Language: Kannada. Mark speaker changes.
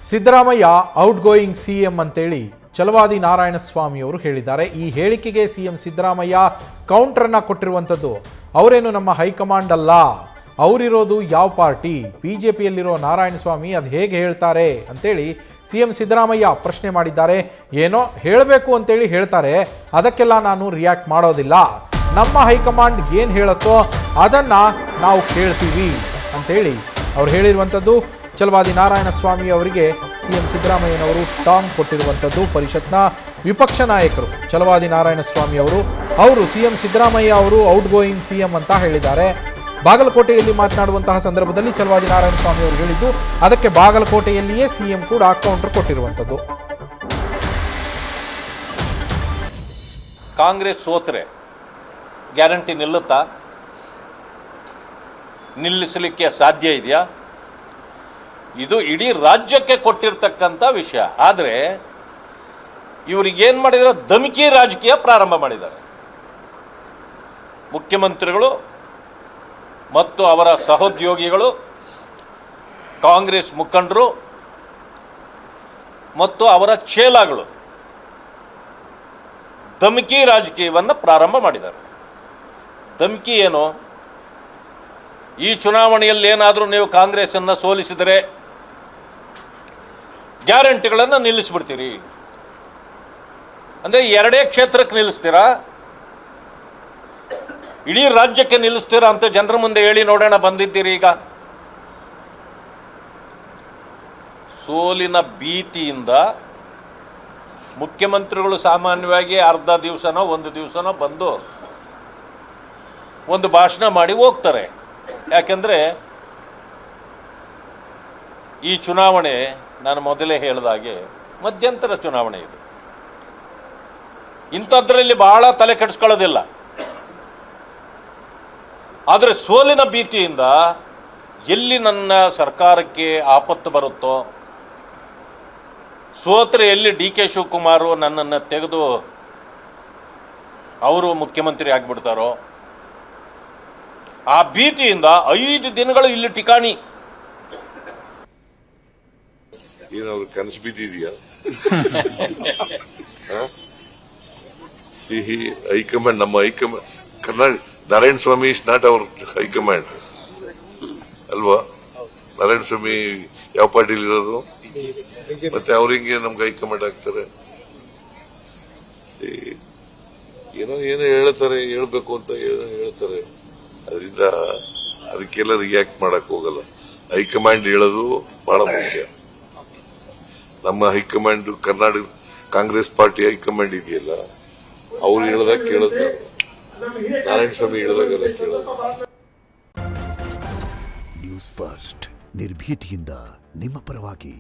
Speaker 1: ಸಿದ್ದರಾಮಯ್ಯ ಔಟ್ ಗೋಯಿಂಗ್ ಸಿಎಂ ಅಂತೇಳಿ ಛಲವಾದಿ ನಾರಾಯಣಸ್ವಾಮಿ ಅವರು ಹೇಳಿದ್ದಾರೆ. ಈ ಹೇಳಿಕೆಗೆ ಸಿಎಂ ಸಿದ್ದರಾಮಯ್ಯ ಕೌಂಟರ್ನ ಕೊಟ್ಟಿರುವಂಥದ್ದು. ಅವರೇನು ನಮ್ಮ ಹೈಕಮಾಂಡ್ ಅಲ್ಲ, ಅವರಿರೋದು ಯಾವ ಪಾರ್ಟಿ, ಬಿಜೆಪಿಯಲ್ಲಿರೋ ನಾರಾಯಣಸ್ವಾಮಿ ಅದು ಹೇಗೆ ಹೇಳ್ತಾರೆ ಅಂತೇಳಿ ಸಿಎಂ ಸಿದ್ದರಾಮಯ್ಯ ಪ್ರಶ್ನೆ ಮಾಡಿದ್ದಾರೆ. ಏನೋ ಹೇಳಬೇಕು ಅಂತೇಳಿ ಹೇಳ್ತಾರೆ, ಅದಕ್ಕೆಲ್ಲ ನಾನು ರಿಯಾಕ್ಟ್ ಮಾಡೋದಿಲ್ಲ. ನಮ್ಮ ಹೈಕಮಾಂಡ್ ಏನು ಹೇಳುತ್ತೋ ಅದನ್ನು ನಾವು ಕೇಳ್ತೀವಿ ಅಂತೇಳಿ ಅವ್ರು ಹೇಳಿರುವಂಥದ್ದು. ಛಲವಾದಿ ನಾರಾಯಣಸ್ವಾಮಿ ಅವರಿಗೆ ಸಿಎಂ ಸಿದ್ದರಾಮಯ್ಯನವರು ಟಾಂಗ್ ಕೊಟ್ಟಿರುವಂಥದ್ದು. ಪರಿಷತ್ನ ವಿಪಕ್ಷ ನಾಯಕರು ಛಲವಾದಿ ನಾರಾಯಣಸ್ವಾಮಿ ಅವರು ಸಿಎಂ ಸಿದ್ದರಾಮಯ್ಯ ಅವರು ಔಟ್ ಗೋಯಿಂಗ್ ಸಿಎಂ ಅಂತ ಹೇಳಿದ್ದಾರೆ. ಬಾಗಲಕೋಟೆಯಲ್ಲಿ ಮಾತನಾಡುವಂತಹ ಸಂದರ್ಭದಲ್ಲಿ ಛಲವಾದಿ ನಾರಾಯಣಸ್ವಾಮಿ ಅವರು ಹೇಳಿದ್ದು, ಅದಕ್ಕೆ ಬಾಗಲಕೋಟೆಯಲ್ಲಿಯೇ ಸಿಎಂ ಕೂಡ ಕೌಂಟರ್ ಕೊಟ್ಟಿರುವಂಥದ್ದು.
Speaker 2: ಕಾಂಗ್ರೆಸ್ ಸೋತ್ರೆ ಗ್ಯಾರಂಟಿ ನಿಲ್ಲುತ್ತಾ? ನಿಲ್ಲಿಸಲಿಕ್ಕೆ ಸಾಧ್ಯ ಇದೆಯಾ? ಇದು ಇಡೀ ರಾಜ್ಯಕ್ಕೆ ಕೊಟ್ಟಿರ್ತಕ್ಕಂಥ ವಿಷಯ. ಆದರೆ ಇವರಿಗೇನು ಮಾಡಿದರೆ ಧಮಕಿ ರಾಜಕೀಯ ಪ್ರಾರಂಭ ಮಾಡಿದ್ದಾರೆ. ಮುಖ್ಯಮಂತ್ರಿಗಳು ಮತ್ತು ಅವರ ಸಹೋದ್ಯೋಗಿಗಳು, ಕಾಂಗ್ರೆಸ್ ಮುಖಂಡರು ಮತ್ತು ಅವರ ಚೇಲಾಗಳು ಧಮಕಿ ರಾಜಕೀಯವನ್ನು ಪ್ರಾರಂಭ ಮಾಡಿದ್ದಾರೆ. ಧಮಕಿ ಏನು? ಈ ಚುನಾವಣೆಯಲ್ಲಿ ಏನಾದರೂ ನೀವು ಕಾಂಗ್ರೆಸ್ಸನ್ನು ಸೋಲಿಸಿದರೆ ಗ್ಯಾರಂಟಿಗಳನ್ನು ನಿಲ್ಲಿಸ್ಬಿಡ್ತೀರಿ ಅಂದರೆ ಎರಡೇ ಕ್ಷೇತ್ರಕ್ಕೆ ನಿಲ್ಲಿಸ್ತೀರಾ, ಇಡೀ ರಾಜ್ಯಕ್ಕೆ ನಿಲ್ಲಿಸ್ತೀರಾ ಅಂತ ಜನರ ಮುಂದೆ ಹೇಳಿ ನೋಡೋಣ. ಬಂದಿದ್ದೀರಿ ಈಗ ಸೋಲಿನ ಭೀತಿಯಿಂದ ಮುಖ್ಯಮಂತ್ರಿಗಳು ಸಾಮಾನ್ಯವಾಗಿ ಅರ್ಧ ದಿವಸನೋ ಒಂದು ದಿವಸನೋ ಬಂದು ಒಂದು ಭಾಷಣ ಮಾಡಿ ಹೋಗ್ತಾರೆ. ಯಾಕೆಂದರೆ ಈ ಚುನಾವಣೆ ನಾನು ಮೊದಲೇ ಹೇಳಿದಾಗೆ ಮಧ್ಯಂತರ ಚುನಾವಣೆ ಇದು. ಇಂಥದ್ರಲ್ಲಿ ಬಹಳ ತಲೆ ಕೆಡಿಸ್ಕೊಳ್ಳೋದಿಲ್ಲ. ಆದರೆ ಸೋಲಿನ ಭೀತಿಯಿಂದ ಎಲ್ಲಿ ನನ್ನ ಸರ್ಕಾರಕ್ಕೆ ಆಪತ್ತು ಬರುತ್ತೋ, ಸೋತ್ರೆ ಎಲ್ಲಿ ಡಿ ಕೆ ಶಿವಕುಮಾರ್ ನನ್ನನ್ನು ತೆಗೆದು ಅವರು ಮುಖ್ಯಮಂತ್ರಿ ಆಗಿಬಿಡ್ತಾರೋ, ಆ ಭೀತಿಯಿಂದ 5 ದಿನಗಳು ಇಲ್ಲಿ ಠಿಕಾಣಿ.
Speaker 3: ಏನಾದ್ರು ಕನಸು ಬಿದ್ದಿದೆಯಾ? ಸಿಹಿ ಹೈಕಮಾಂಡ್, ನಮ್ಮ high command Karnataka Narayana Swamy is not our high command ಅಲ್ವಾ? ನಾರಾಯಣ ಸ್ವಾಮಿ ಯಾವ ಪಾರ್ಟಿಲಿ ಇರೋದು? ಮತ್ತೆ ಅವ್ರ ಹಿಂಗೆ ನಮ್ಗೆ ಹೈಕಮಾಂಡ್ ಆಗ್ತಾರೆ? ಏನೋ ಹೇಳ್ತಾರೆ, ಹೇಳ್ಬೇಕು ಅಂತ ಹೇಳ್ತಾರೆ. ಅದರಿಂದ ಅದಕ್ಕೆಲ್ಲ ರಿಯಾಕ್ಟ್ ಮಾಡಕ್ ಹೋಗಲ್ಲ. ಹೈಕಮಾಂಡ್ ಹೇಳೋದು ಬಹಳ ಮುಖ್ಯ. ನಮ್ಮ high command Karnataka Congress party high command ಇದೆಯಲ್ಲ, ಅವ್ರು ಹೇಳದಾಗ ಕೇಳೋದು, ನಾರಾಯಣ ಸ್ವಾಮಿ ಹೇಳಿದಾಗೆಲ್ಲ ಕೇಳೋದು.
Speaker 4: ನ್ಯೂಸ್ ಫಸ್ಟ್ ನಿರ್ಭೀತಿಯಿಂದ ನಿಮ್ಮ ಪರವಾಗಿ.